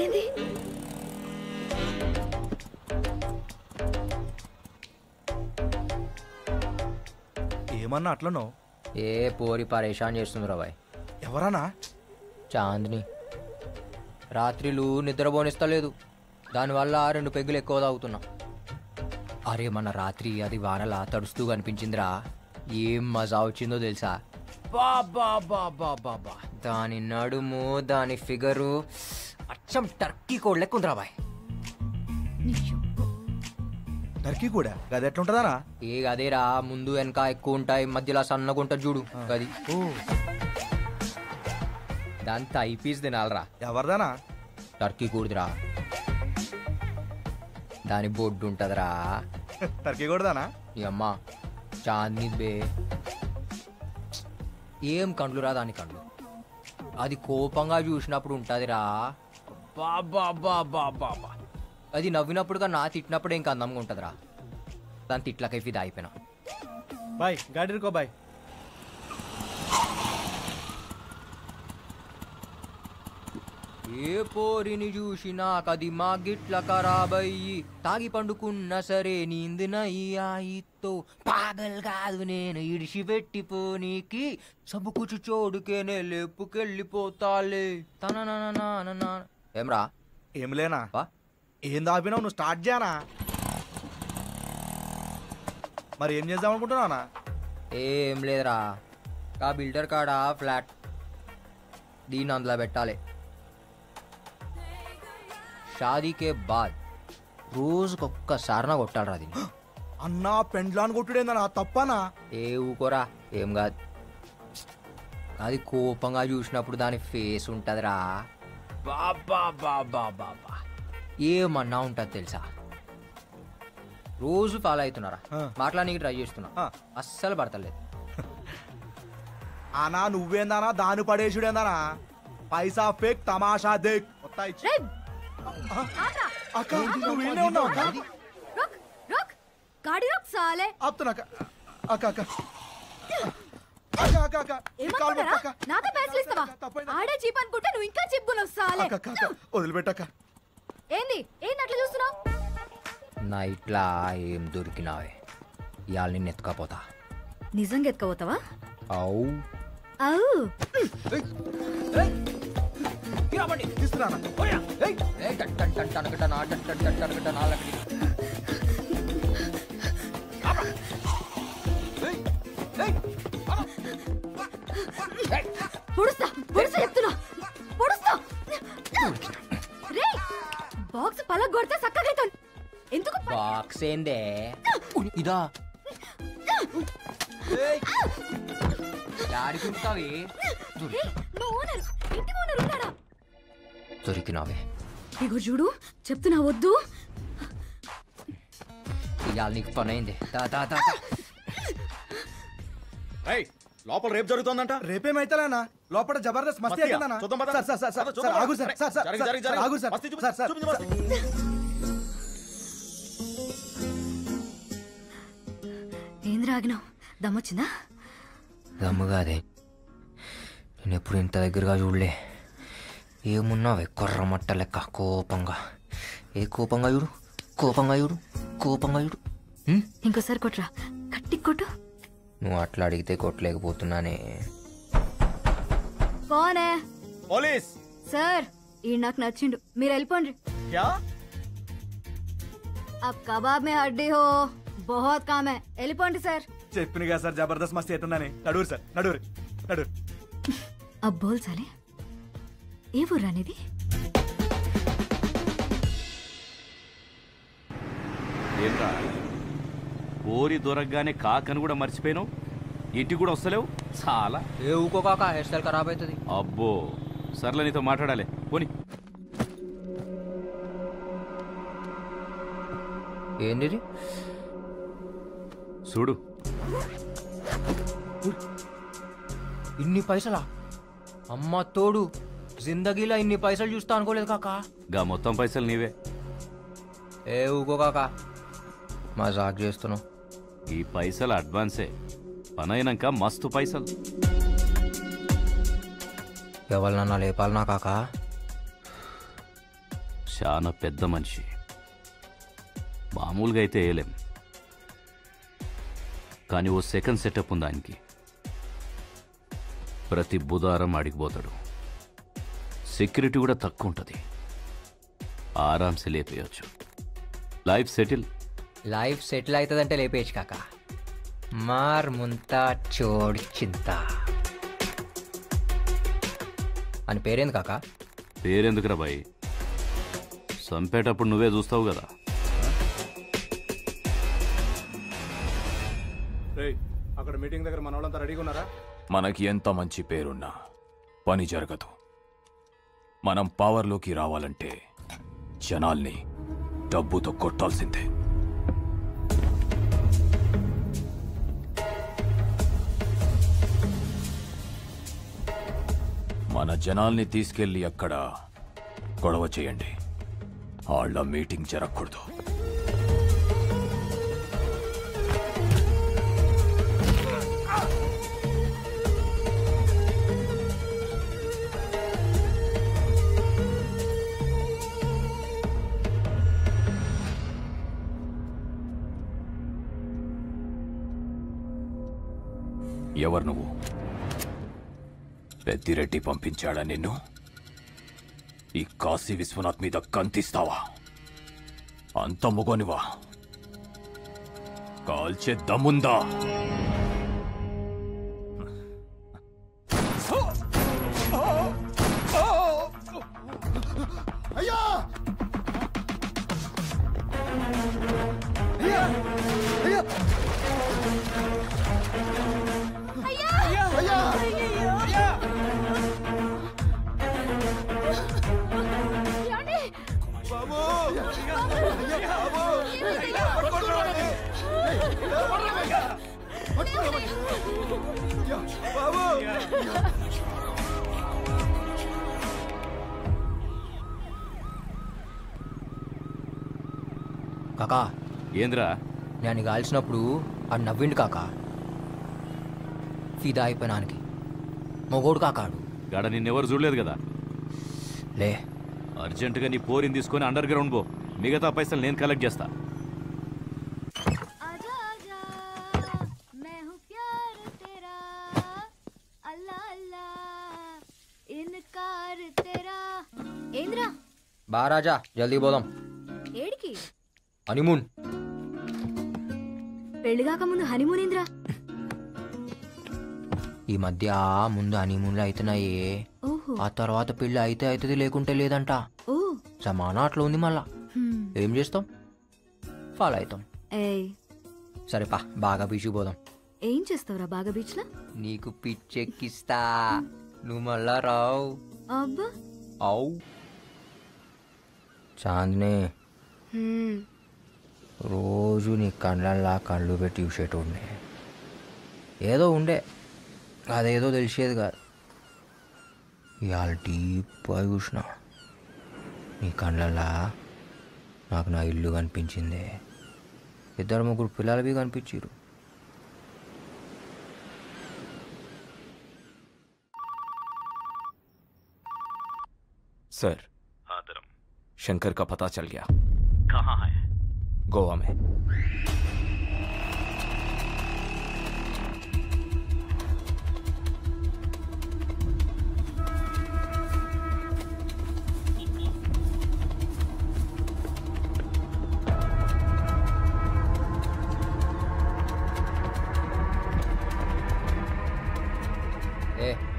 ఏంది ఏమన్నా అట్లనో? ఏ పోరి పరేషాన్ చేస్తుంది రాబాయ్. ఎవరన్నా? చాందిని రాత్రిలు నిద్రపోనిస్తలేదు, దానివల్ల 2 పెగ్గులు ఎక్కువ తాగుతున్నా. అరే మన రాత్రి అది వానలా తడుస్తూ కనిపించిందిరా, ఏం మజా వచ్చిందో తెలుసా? బాబా బాబా బాబా, దాని నడుము దాని ఫిగరు అచ్చం టర్కీ కోడ్ లెక్క ఉందిరా బాయ్. టర్కీ కూడా గది ఎట్లుంటదారా? ఏ గదేరా, ముందు వెనక ఎక్కువ ఉంటాయి, మధ్యలో సన్నగా ఉంటుంది చూడు గది. దాని థై పీస్ తినాలరా. ఎవరిదానా? టర్కీ కూడదురా, దాని బొడ్డు ఉంటదిరా. టర్కీ కూడదానా? ఈ అమ్మ చాందిని బే, ఏం కండ్లురా దాని కండ్లు. అది కోపంగా చూసినప్పుడు ఉంటదిరా, బాబా బాబా బాబా. అది నవ్వినప్పుడుగా నా తిట్టినప్పుడు ఇంకా అందంగా ఉంటదిరా. దాని తిట్లకై ఫిదా అయిపోయినా. బాయ్ గాడి రుకో బాయ్. ఏ పోరిని చూసినా కది మా గిట్ల ఖరాబయ్యి, తాగి పండుకున్న సరే నీందినయ్యాయితో, పాగల్ కాదు నేను ఇడిసి పెట్టిపోనీకి, సబుకుచు చోడుకేనే లేపుకెళ్ళిపోతాలే తన. ఏమ్రా? ఏం లేనా? ఏం దాపినావు? నువ్వు స్టార్ట్ చేయనా? మరి ఏం చేద్దాం అనుకుంటున్నానా? ఏం లేదురా, ఆ బిల్డర్ కాడ ఫ్లాట్, దీన్ని అందులో పెట్టాలి. షాదీకే బాద్ రోజుకొక్కసారినా కొట్టాలరా దీన్ని. అన్నా పెండ్లాన్ని కొట్టుడేందనా? తప్పనా? ఏ ఊకోరా, ఏం కాదు. అది కోపంగా చూసినప్పుడు దాని ఫేస్ ఉంటదిరా, బాబా బాబా బాబా, ఏమన్నా ఉంటది తెలుసా. రోజు ఫాలో అవుతున్నారా, మాట్లాడానికి ట్రై చేస్తున్నా, అస్సలు పడతలేదు. అనా నువ్వేందానా? దాని పడేసుడేందానా? పైసా ఫేక్ తమాషా దేక్. అక్క నువ్వు వీళ్ళే ఉన్నావు అక్క? గాడి రోక్ సాలే. ఆపుతున్నా అక్క. అక్క అక్క అక్క అక్క ఏమనుకుంటారా? నాకే పైసలు ఇస్తావా? ఆడే చీప్ అనుకుంటే నువ్వు ఇంకా చిప్పుకున్నావు సాలే. వదిలిపెట్టక్క. ఏంది ఏంది అట్లా చూస్తున్నావు? నైట్లా ఏం దొరికినావే, ఇవాళ నిన్ను ఎత్తుకపోతా. నిజంగా ఎత్తుకపోతావా? అవు అవు పొడుస్తా పొడుస్తా చెప్తున్నా, పొడుస్తా. రే బాక్స్ పలగ కొడితే చక్కగా ఎందుకు? బాక్స్ ఏందే ఇదా? ఆడుకుంటావి. దొరికినావే. ఇగో చూడు చెప్తున్నా వద్దు. ఇవాళ నీకు పని అయింది. లోపల రేపు జరుగుతుందంట. రేపేమైతేనా? లోపల జబర్దస్త్ మస్తీ అవుతుందన్నా. ఏంద్ర ఆగినావు? దమ్మొచ్చిందా? దమ్ము కాదే, నేను ఎప్పుడు ఇంత దగ్గరగా చూడలే. ఏమున్నావే కొర్రమట్ట లెక్క కోపంగా. ఏ కోపంగా చూడు, కోపంగా చూడు, కోపంగా చూడు. ఇంకోసారి కొట్రా, కట్టి కొట్టు. నువ్వు అట్లా అడిగితే కొట్టలేకపోతున్నానే. కోనే? పోలీస్ సార్, ఈ నాకు నచ్చిండు, మీరు వెళ్ళిపోండి. అబ్ కబాబ్ మే హడ్డీ హో, బహుత్ కామ్ హై, వెళ్ళిపోండి సార్. చెప్పిన కదా సార్ జబర్దస్త్ మస్తీ అవుతుందని. నడురు సార్, నడురు నడురు. అబ్ బోల్ సాలే, ఏ ఊరు అనేది? ఏంట్రా ఓరి దొరకగానే కాకని కూడా మర్చిపోయినావు, ఇంటికి కూడా వస్తలేవు చాలా. ఏ ఊకో కాక, హెయిర్ స్టైల్ ఖరాబ్ అవుతుంది. అబ్బో సర్లే, నీతో మాట్లాడాలి పోని. ఏంది చూడు, ఇన్ని పైసలా? అమ్మ తోడు, జిందగీలో ఇన్ని పైసలు చూస్తా అనుకోలేదు కాక. గా మొత్తం పైసలు నీవే. ఏ ఊకో కాక, మజాక్ చేస్తున్నావు. ఈ పైసలు అడ్వాన్సే, పని అయినాక మస్తు పైసలు. ఎవరినన్నా లేపాలనా కాక? చాలా పెద్ద మనిషి. మామూలుగా అయితే వేయలేం, కానీ ఓ సెకండ్ సెటప్ ఉంది ఆయనకి. ప్రతి బుధవారం అడిగిపోతాడు. సెక్యూరిటీ కూడా తక్కువ ఉంటుంది. ఆరామ్సే లేపేయచ్చు. Life settle. లైఫ్ సెటిల్ అవుతుందంటే లేపేయచ్చు కాక. మార్ ముంతా చోడ్ చింత అని పేరేంది కాక? పేరెందుకురా బాయ్, చంపేటప్పుడు నువ్వే చూస్తావు కదా. అక్కడ మీటింగ్ దగ్గర మన వాళ్ళంతా రెడీగా ఉన్నారా? మనకి ఎంత మంచి పేరున్నా పని జరగదు. మనం పవర్లోకి రావాలంటే జనాల్ని డబ్బుతో కొట్టాల్సిందే. మన జనాల్ని తీసుకెళ్లి అక్కడ గొడవ చేయండి. వాళ్ళ మీటింగ్ జరగకూడదు. ఎవరు నువ్వు? పెద్దిరెడ్డి పంపించాడా నిన్ను? ఈ కాశీ విశ్వనాథ్ మీద కంతిస్తావా? అంత మొగనివా? కాల్చే దమ్ముందా? అయ్యా! అయ్యా! అయ్యా! అయ్యా! కాకా ఏంద్రా? నేను కాల్చినప్పుడు ఆడు నవ్విండు కాక. ఫిదా అయిపోయినానికి మొగోడు కాకాడు. గాడ నిన్నెవరు చూడలేదు కదా. లే, అర్జెంటుగా నీ పోరిని తీసుకొని అండర్ గ్రౌండ్ పో. మిగతా పైసలు నేను కలెక్ట్ చేస్తా. ఏంద్రా? బా రాజా, జల్దీ పోదాం. ఏడికి? హనీమూన్. పెళ్లిగాక ముందు హనీమూన్ ఏంద్రా? ఈ మధ్య ముందు హనీమూన్లు అవుతున్నాయే, ఓహో. ఆ తర్వాత పెళ్లి అయితే అవుతుంది, లేకుంటే లేదంట. ఓ సమానా అట్లా ఉంది. మళ్ళా ఏం చేస్తాం? ఫాలో అవుతాం. ఏయ్, సరేపా, బాగా బీచ్కి పోదాం. ఏం చేస్తావురా బాగా బీచ్ లో? నీకు పిచ్చెక్కిస్తా, నువ్వు మళ్ళా రావు. అబ్బా. అవు చాందిని, రోజు నీ కళ్ళల్లా కళ్ళు పెట్టి చూసేటోడిని. ఏదో ఉండే, అదేదో తెలిసేది కాదు. ఇవాళ డీప్గా చూసిన నీ కళ్ళల్లా నాకు నా ఇల్లు కనిపించింది. 2-3 పిల్లలవి కనిపించారు. सर, शंकर का पता चल गया. कहाँ है? गोवा में.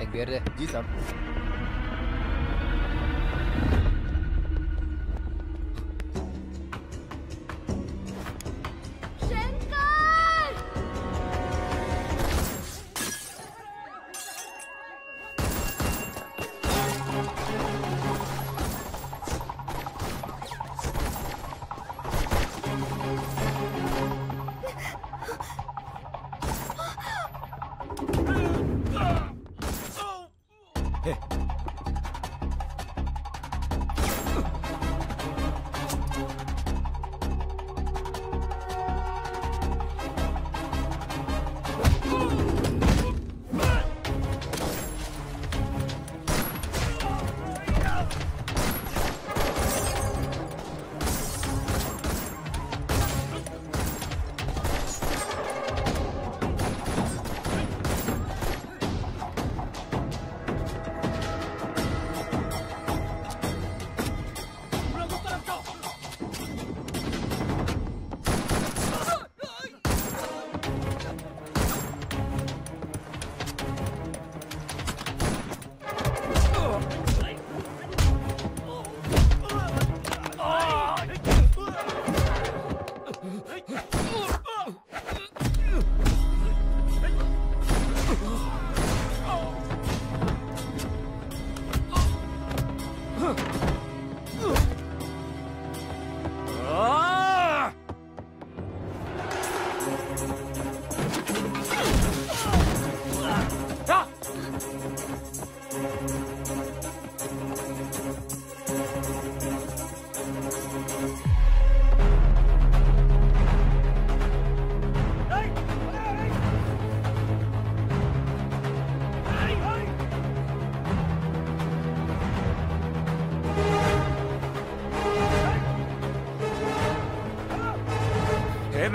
एक बियर दे. जी साहब.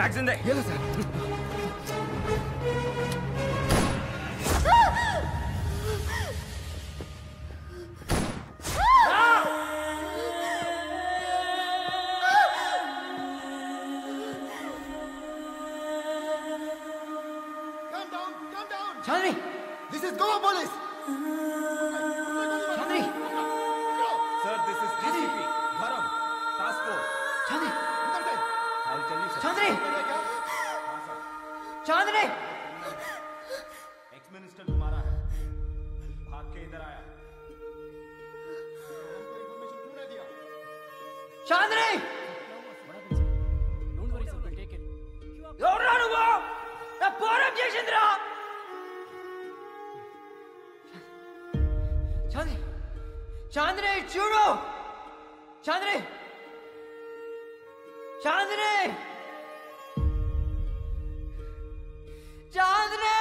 मैगजीन दे। ये लो सर। చాంద్రి This is Goa police. చాంద్రి sir this is DCP Dharma task force. చాంద్రి I will tell you sir. చాంద్రి చాంద్రి एक्स मिनिस्टर तुम्हारा है, भाग के इधर आया। చాంద్రి ఎవరా నువ్వు నా పోరం చేసిందిరా చాంద్రి చాంద్రి చూడు చాంద్రి చాంద్రి చాంద్రి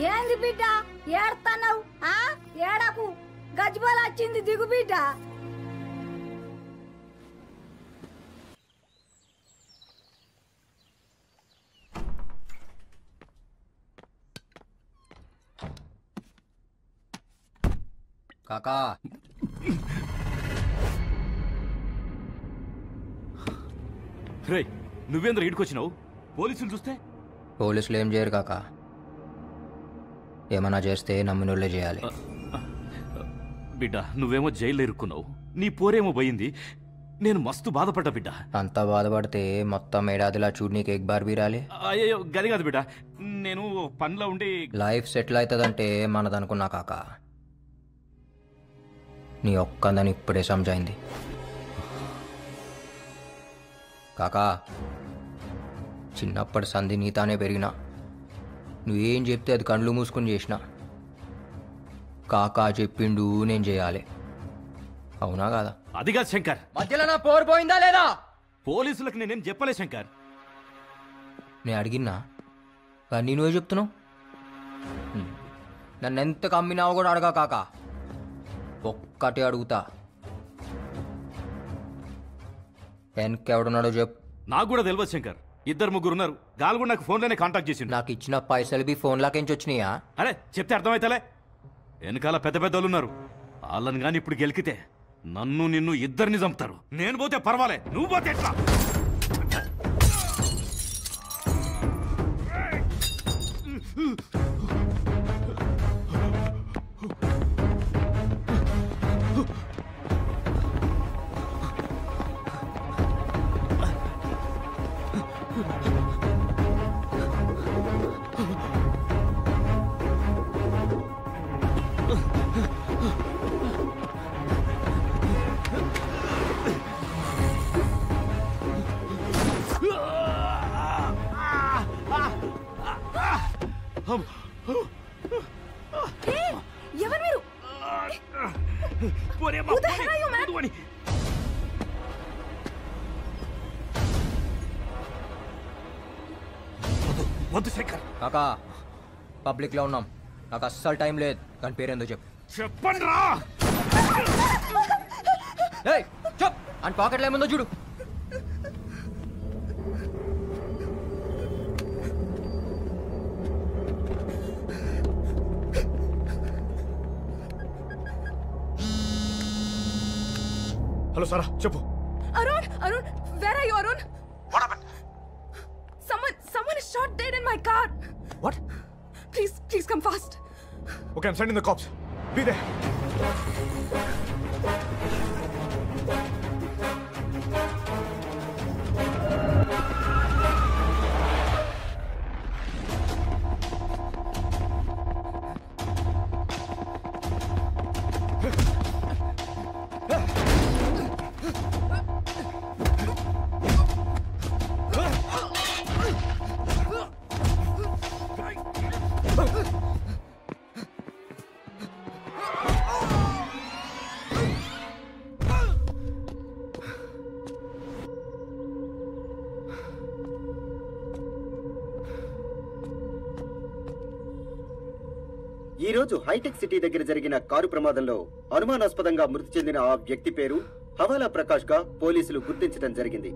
ఏంది బిడ్డ ఏడతావు? ఏడకు గజ్బల్ వచ్చింది, దిగు బిడ్డ. కాకా రే నువ్వేంద్ర ఈడుకొచ్చినావు? పోలీసులు చూస్తే పోలీసులు ఏం చేయరు కాకా, ఏమన్నా చేస్తే నమ్మినోళ్ళే చేయాలి. బిడ్డ నువ్వేమో జైల్లో ఇరుక్కున్నావు, నీ పోరేమో పోయింది. నేను మస్తు బాధపడ్డా బిడ్డ. అంతా బాధపడితే మొత్తం ఏడాదిలా చూడు నీకు ఎగ్ బార్ బీరాలి. అయ్యో గది కాదు బిడ్డ, నేను పనిలో ఉండి లైఫ్ సెటిల్ అవుతుందంటే మనదనుకున్నా కాకా, నీ ఒక్కందని ఇప్పుడే సమజైంది. కాకా చిన్నప్పటి సంధి నీతానే పెరిగినా, నువ్వేం చెప్తే అది కళ్ళు మూసుకుని చేసిన. కాకా చెప్పిండు నేను చేయాలి, అవునా కాదా? అది కాదు శంకర్, మధ్యలో నా పోరు పోయిందా లేదా? పోలీసులకు నేనేం చెప్పలే శంకర్. నేను అడిగినా కానీ నువ్వే చెప్తున్నావు. నన్ను ఎంత కమ్మినావు కూడా అడగా కాకా, ఒక్కటి అడుగుతా, వెనకెవడున్నాడో చెప్పు. నాకు కూడా తెలియదు శంకర్, ఇద్దరు ముగ్గురు ఉన్నారు. గాలు కూడా నాకు ఫోన్లోనే కాంటాక్ట్ చేసిండు. నాకు ఇచ్చిన పైసలు బి ఫోన్లాకెంచి వచ్చినాయా? అరే చెప్తే అర్థమైతలే, వెనకాల పెద్ద పెద్ద వాళ్ళు ఉన్నారు. వాళ్ళని కానీ ఇప్పుడు గెలికితే నన్ను నిన్ను ఇద్దరిని చంపుతారు. నేను పోతే పర్వాలే, నువ్వు పోతే ఎట్లా? ఎవరు మీరు? పోరేమ్మా, Who the hell are you, man? పోనీ. వద్దు శంకర్. కాకా పబ్లిక్లో ఉన్నాం, నాకు అస్సలు టైం లేదు. కానీ పేరేందో చెప్పు. చెప్పండి రా. ఏయ్ చెప్, అని పాకెట్లో ఏముందో చూడు. हेलो सारा చెప్పు. Arun, where are you, Arun? What happened? Someone is shot dead in my car. What? Please come fast. Okay, I'm sending the cops. Be there. ఈ రోజు హైటెక్ సిటీ దగ్గర జరిగిన కారు ప్రమాదంలో అనుమానాస్పదంగా మృతి చెందిన ఆ వ్యక్తి పేరు హవాలా ప్రకాష్ గా పోలీసులు గుర్తించడం జరిగింది.